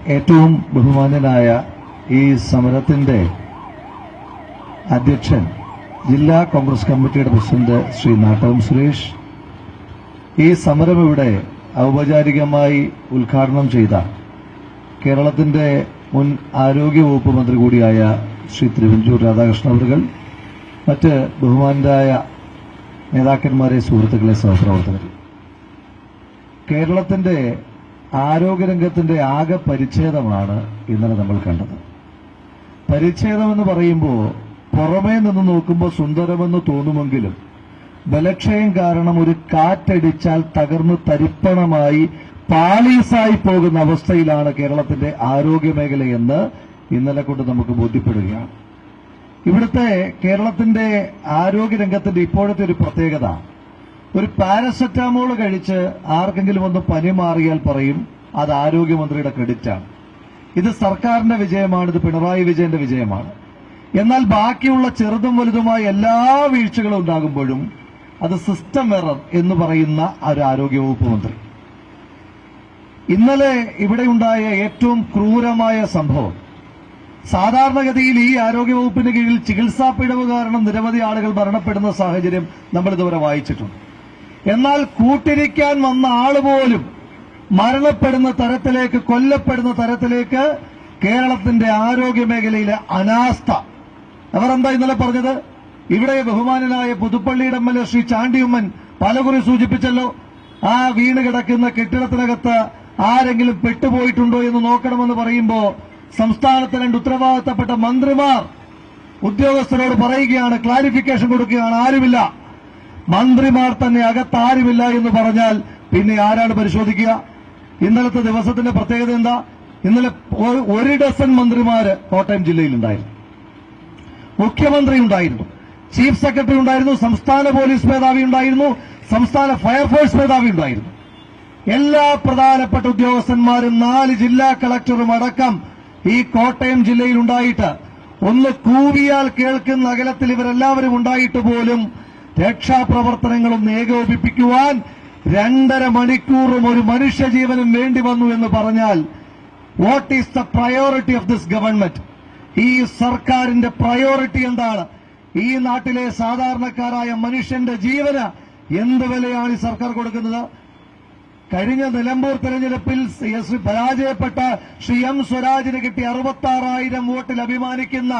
ഏറ്റവും ബഹുമാന്യനായ ഈ സമരത്തിന്റെ അധ്യക്ഷൻ ജില്ലാ കോൺഗ്രസ് കമ്മിറ്റിയുടെ പ്രസിഡന്റ് ശ്രീ നാട്ടകം സുരേഷ്, ഈ സമരം ഇവിടെ ഔപചാരികമായി ഉദ്ഘാടനം ചെയ്ത കേരളത്തിന്റെ മുൻ ആരോഗ്യവകുപ്പ് മന്ത്രി കൂടിയായ ശ്രീ തിരുവഞ്ചൂർ രാധാകൃഷ്ണൻ അവர்கள், മറ്റ് ബഹുമാന്യരായ നേതാക്കന്മാരെ, സുഹൃത്തുക്കളെ, സഹപ്രവർത്തകർ, കേരളത്തിന്റെ ആരോഗ്യരംഗത്തിന്റെ ആകെ പരിച്ഛേദമാണ് ഇന്നലെ നമ്മൾ കണ്ടത്. പരിച്ഛേദമെന്ന് പറയുമ്പോൾ പുറമേ നിന്ന് നോക്കുമ്പോൾ സുന്ദരമെന്ന് തോന്നുമെങ്കിലും ബലക്ഷയം കാരണം ഒരു കാറ്റടിച്ചാൽ തകർന്ന് തരിപ്പണമായി പാളീസായി പോകുന്ന അവസ്ഥയിലാണ് കേരളത്തിന്റെ ആരോഗ്യമേഖലയെന്ന് ഇന്നലെ കൊണ്ട് നമുക്ക് ബോധ്യപ്പെടുകയാണ്. ഇവിടുത്തെ കേരളത്തിന്റെ ആരോഗ്യരംഗത്തിന്റെ ഇപ്പോഴത്തെ ഒരു പ്രത്യേകത, ഒരു പാരസെറ്റാമോൾ കഴിച്ച് ആർക്കെങ്കിലും ഒന്ന് പനി മാറിയാൽ പറയും അത് ആരോഗ്യമന്ത്രിയുടെ ക്രെഡിറ്റാണ്, ഇത് സർക്കാരിന്റെ വിജയമാണ്, ഇത് പിണറായി വിജയന്റെ വിജയമാണ്. എന്നാൽ ബാക്കിയുള്ള ചെറുതും വലുതുമായ എല്ലാ വീഴ്ചകളും ഉണ്ടാകുമ്പോഴും അത് സിസ്റ്റം എറർ എന്ന് പറയുന്ന ഒരു ആരോഗ്യവകുപ്പ് മന്ത്രി. ഇന്നലെ ഇവിടെയുണ്ടായ ഏറ്റവും ക്രൂരമായ സംഭവം, സാധാരണഗതിയിൽ ഈ ആരോഗ്യവകുപ്പിന് കീഴിൽ ചികിത്സാ പിഴവ് കാരണം നിരവധി ആളുകൾ മരണപ്പെടുന്ന സാഹചര്യം നമ്മൾ ഇതുവരെ വായിച്ചിട്ടുണ്ട്. എന്നാൽ കൂട്ടിരിക്കാൻ വന്ന ആളുപോലും മരണപ്പെടുന്ന തരത്തിലേക്ക്, കൊല്ലപ്പെടുന്ന തരത്തിലേക്ക് കേരളത്തിന്റെ ആരോഗ്യമേഖലയിലെ അനാസ്ഥ. അവരെന്താ ഇന്നലെ പറഞ്ഞത്? ഇവിടെ ബഹുമാനനായ പുതുപ്പള്ളിയുടെ എംഎൽഎ ശ്രീ ചാണ്ടിയുമ്മൻ പലകുറി സൂചിപ്പിച്ചല്ലോ, ആ വീണ് കിടക്കുന്ന കെട്ടിടത്തിനകത്ത് ആരെങ്കിലും പെട്ടുപോയിട്ടുണ്ടോ എന്ന് നോക്കണമെന്ന് പറയുമ്പോൾ സംസ്ഥാനത്തെ രണ്ട് ഉത്തരവാദിത്തപ്പെട്ട മന്ത്രിമാർ ഉദ്യോഗസ്ഥരോട് പറയുകയാണ്, ക്ലാരിഫിക്കേഷൻ കൊടുക്കുകയാണ്, ആരുമില്ല. മന്ത്രിമാർ തന്നെ അകത്താരുമില്ല എന്ന് പറഞ്ഞാൽ പിന്നെ ആരാണ് പരിശോധിക്കുക? ഇന്നലത്തെ ദിവസത്തിന്റെ പ്രത്യേകത എന്താ? ഇന്നലെ 1 ഡസൻ മന്ത്രിമാര് കോട്ടയം ജില്ലയിലുണ്ടായിരുന്നു. മുഖ്യമന്ത്രി ഉണ്ടായിരുന്നു, ചീഫ് സെക്രട്ടറി ഉണ്ടായിരുന്നു, സംസ്ഥാന പോലീസ് മേധാവി ഉണ്ടായിരുന്നു, സംസ്ഥാന ഫയർഫോഴ്സ് മേധാവി ഉണ്ടായിരുന്നു. എല്ലാ പ്രധാനപ്പെട്ട ഉദ്യോഗസ്ഥന്മാരും 4 ജില്ലാ കളക്ടറും അടക്കം ഈ കോട്ടയം ജില്ലയിൽ ഉണ്ടായിട്ട്, ഒന്ന് കൂവിയാൽ കേൾക്കുന്ന അകലത്തിൽ ഇവരെല്ലാവരും ഉണ്ടായിട്ട് പോലും രക്ഷാപ്രവർത്തനങ്ങളും ഏകോപിപ്പിക്കുവാൻ 2.5 മണിക്കൂറും ഒരു മനുഷ്യജീവനും വേണ്ടി വന്നു എന്ന് പറഞ്ഞാൽ what is the priority of this government? ഈ സർക്കാരിന്റെ പ്രയോറിറ്റി എന്താണ്? ഈ നാട്ടിലെ സാധാരണക്കാരായ മനുഷ്യന്റെ ജീവന് എന്ത് വിലയാണ് ഈ സർക്കാർ കൊടുക്കുന്നത്? കഴിഞ്ഞ നിലമ്പൂർ തെരഞ്ഞെടുപ്പിൽ പരാജയപ്പെട്ട ശ്രീ എം സ്വരാജിന് കിട്ടിയ 66,000 വോട്ടിൽ അഭിമാനിക്കുന്ന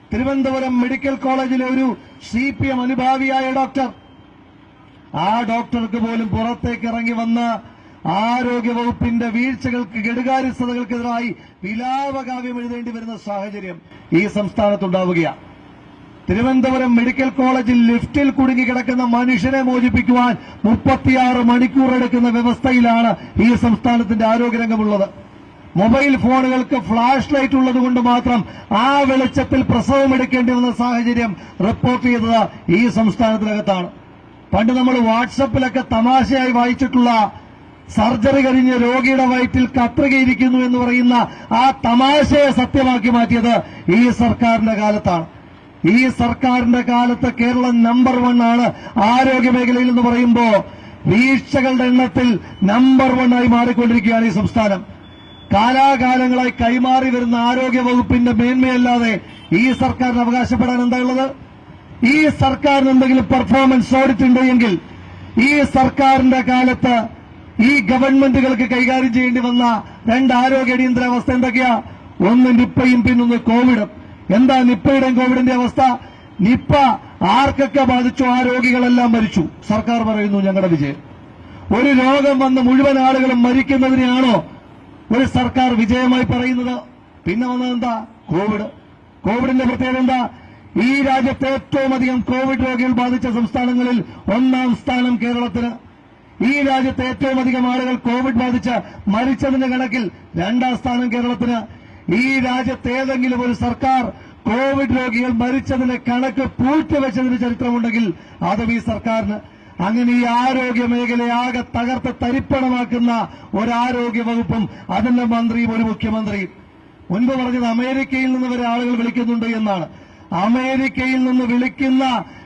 തിരുവനന്തപുരം മെഡിക്കൽ കോളേജിലെ ഒരു CPM അനുഭാവിയായ ഡോക്ടർ, ആ ഡോക്ടർക്ക് പോലും പുറത്തേക്ക് ഇറങ്ങി വന്ന് ആരോഗ്യവകുപ്പിന്റെ വീഴ്ചകൾക്ക്, കെടുകാര്യസ്ഥതകൾക്കെതിരായി വിലാപകാവ്യം എഴുതേണ്ടി വരുന്ന സാഹചര്യം ഈ സംസ്ഥാനത്തുണ്ടാവുകയാണ്. തിരുവനന്തപുരം മെഡിക്കൽ കോളേജിൽ ലിഫ്റ്റിൽ കുടുങ്ങിക്കിടക്കുന്ന മനുഷ്യനെ മോചിപ്പിക്കുവാൻ 36 മണിക്കൂർ എടുക്കുന്ന വ്യവസ്ഥയിലാണ് ഈ സംസ്ഥാനത്തിന്റെ ആരോഗ്യരംഗമുള്ളത്. മൊബൈൽ ഫോണുകൾക്ക് ഫ്ലാഷ് ലൈറ്റ് ഉള്ളതുകൊണ്ട് മാത്രം ആ വെളിച്ചത്തിൽ പ്രസവം എടുക്കേണ്ടി വന്ന സാഹചര്യം റിപ്പോർട്ട് ചെയ്തത് ഈ സംസ്ഥാനത്തിനകത്താണ്. പണ്ട് നമ്മൾ വാട്സപ്പിലൊക്കെ തമാശയായി വായിച്ചിട്ടുള്ള സർജറി കഴിഞ്ഞ് രോഗിയുടെ വയറ്റിൽ കത്രികയിരിക്കുന്നു എന്ന് പറയുന്ന ആ തമാശയെ സത്യമാക്കി മാറ്റിയത് ഈ സർക്കാരിന്റെ കാലത്താണ്. ഈ സർക്കാരിന്റെ കാലത്ത് കേരളം നമ്പർ 1 ആണ് ആരോഗ്യമേഖലയിൽ എന്ന് പറയുമ്പോൾ വീഴ്ചകളുടെ എണ്ണത്തിൽ നമ്പർ 1 ആയി മാറിക്കൊണ്ടിരിക്കുകയാണ് ഈ സംസ്ഥാനം. കാലാകാലങ്ങളായി കൈമാറി വരുന്ന ആരോഗ്യവകുപ്പിന്റെ മേന്മയല്ലാതെ ഈ സർക്കാരിന് അവകാശപ്പെടാൻ എന്താ ഉള്ളത്? ഈ സർക്കാരിന് എന്തെങ്കിലും പെർഫോമൻസ് ഓഡിറ്റ് ഉണ്ടെങ്കിൽ ഈ സർക്കാരിന്റെ കാലത്ത് ഈ ഗവൺമെന്റുകൾക്ക് കൈകാര്യം ചെയ്യേണ്ടി വന്ന 2 ആരോഗ്യ അടിയന്തരാവസ്ഥ എന്തൊക്കെയാ? ഒന്ന് നിപ്പയും പിന്നൊന്ന് കോവിഡും. എന്താ നിപ്പയുടെയും കോവിഡിന്റെ അവസ്ഥ? നിപ്പ ആർക്കൊക്കെ ബാധിച്ചോ ആ രോഗികളെല്ലാം മരിച്ചു. സർക്കാർ പറയുന്നു ഞങ്ങളുടെ വിജയം. ഒരു രോഗം വന്ന് മുഴുവൻ ആളുകളും മരിക്കുന്നതിനെയാണോ ഒരു സർക്കാർ വിജയമായി പറയുന്നത്? പിന്നെ വന്നതെന്താ? കോവിഡ്. കോവിഡിന്റെ പ്രത്യേകത എന്താ? ഈ രാജ്യത്തെ ഏറ്റവും അധികം കോവിഡ് രോഗികൾ ബാധിച്ച സംസ്ഥാനങ്ങളിൽ 1ാം സ്ഥാനം കേരളത്തിന്. ഈ രാജ്യത്തെ ഏറ്റവും അധികം ആളുകൾ കോവിഡ് ബാധിച്ച് മരിച്ചതിന്റെ കണക്കിൽ 2ാം സ്ഥാനം കേരളത്തിന്. ഈ രാജ്യത്ത് ഏതെങ്കിലും ഒരു സർക്കാർ കോവിഡ് രോഗികൾ മരിച്ചതിന്റെ കണക്ക് പൂഴ്ത്തിവെച്ചതിന് ചരിത്രമുണ്ടെങ്കിൽ അതും ഈ സർക്കാരിന്. അങ്ങനെ ഈ ആരോഗ്യ മേഖലയാകെ തകർത്ത് തരിപ്പണമാക്കുന്ന ഒരാരോഗ്യ വകുപ്പും അതിന്റെ മന്ത്രിയും ഒരു മുഖ്യമന്ത്രിയും. മുൻപ് പറഞ്ഞത് അമേരിക്കയിൽ നിന്ന് വരെ ആളുകൾ വിളിക്കുന്നുണ്ട് എന്നാണ്. അമേരിക്കയിൽ നിന്ന് വിളിക്കുന്ന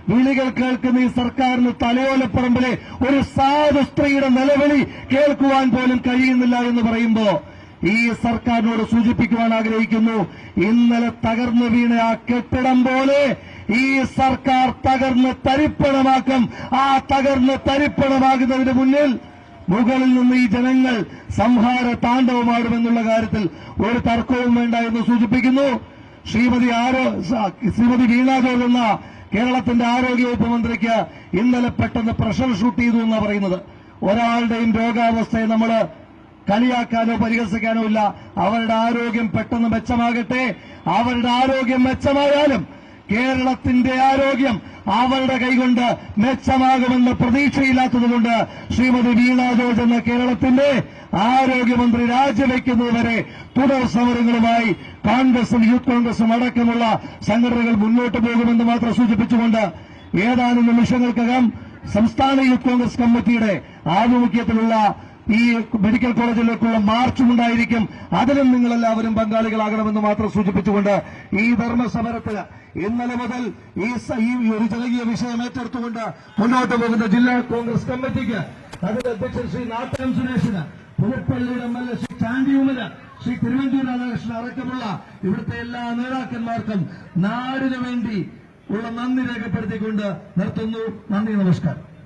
വിളികൾ കേൾക്കുന്ന ഈ സർക്കാരിന് തലയോലപ്പറമ്പിലെ ഒരു സാധു സ്ത്രീയുടെ നിലവിളി കേൾക്കുവാൻ പോലും കഴിയുന്നില്ല എന്ന് പറയുമ്പോൾ ഈ സർക്കാരിനോട് സൂചിപ്പിക്കുവാൻ ആഗ്രഹിക്കുന്നു. ഇന്നലെ തകർന്നു വീണ ആ കെട്ടിടം പോലെ ഈ സർക്കാർ തകർന്ന് തരിപ്പണമാക്കും. ആ തകർന്ന് തരിപ്പണമാകുന്നതിന് മുന്നിൽ മുകളിൽ നിന്ന് ഈ ജനങ്ങൾ സംഹാര താണ്ഡവമാടുമെന്നുള്ള കാര്യത്തിൽ ഒരു തർക്കവും വേണ്ട എന്ന് സൂചിപ്പിക്കുന്നു. ശ്രീമതി വീണ ജോർജ് എന്ന കേരളത്തിന്റെ ആരോഗ്യവകുപ്പ് മന്ത്രിക്ക് ഇന്നലെ പെട്ടെന്ന് പ്രഷർ ഷൂട്ട് ചെയ്തു എന്നാണ് പറയുന്നത്. ഒരാളുടെയും രോഗാവസ്ഥയെ നമ്മൾ കളിയാക്കാനോ പരിഹസിക്കാനോ ഇല്ല. അവരുടെ ആരോഗ്യം പെട്ടെന്ന് മെച്ചമാകട്ടെ. അവരുടെ ആരോഗ്യം മെച്ചമായാലും കേരളത്തിന്റെ ആരോഗ്യം അവരുടെ കൈകൊണ്ട് മെച്ചമാകുമെന്ന പ്രതീക്ഷയില്ലാത്തതുകൊണ്ട് ശ്രീമതി വീണ ജോർജ് എന്ന കേരളത്തിന്റെ ആരോഗ്യമന്ത്രി രാജിവെക്കുന്നതുവരെ തുടർ സമരങ്ങളുമായി കോൺഗ്രസും യൂത്ത് കോൺഗ്രസും അടക്കമുള്ള സംഘടനകൾ മുന്നോട്ട് പോകുമെന്ന് മാത്രം സൂചിപ്പിച്ചുകൊണ്ട് ഏതാനും നിമിഷങ്ങൾക്കകം സംസ്ഥാന യൂത്ത് കോൺഗ്രസ് കമ്മിറ്റിയുടെ ആഭിമുഖ്യത്തിലുള്ള ഈ മെഡിക്കൽ കോളേജിലേക്കുള്ള മാർച്ചും ഉണ്ടായിരിക്കും. അതിലും നിങ്ങളെല്ലാവരും പങ്കാളികളാകണമെന്ന് മാത്രം സൂചിപ്പിച്ചുകൊണ്ട് ഈ ധർമ്മസമരത്തിന് ഇന്നലെ മുതൽ ഈ ഒരു ജനകീയ വിഷയം ഏറ്റെടുത്തുകൊണ്ട് മുന്നോട്ട് പോകുന്ന ജില്ലാ കോൺഗ്രസ് കമ്മിറ്റിക്ക് അതിന്റെ അധ്യക്ഷൻ ശ്രീ നാട്ടം സുരേഷിന്, പുതുപ്പള്ളിയുടെ MLA ശ്രീ ചാണ്ടിയൂമന്, ശ്രീ തിരുവഞ്ചൂർ രാധാകൃഷ്ണൻ അടക്കമുള്ള ഇവിടുത്തെ എല്ലാ നേതാക്കന്മാർക്കും നാടിനു വേണ്ടി ഉള്ള നന്ദി രേഖപ്പെടുത്തിക്കൊണ്ട് നിർത്തുന്നു. നന്ദി, നമസ്കാരം.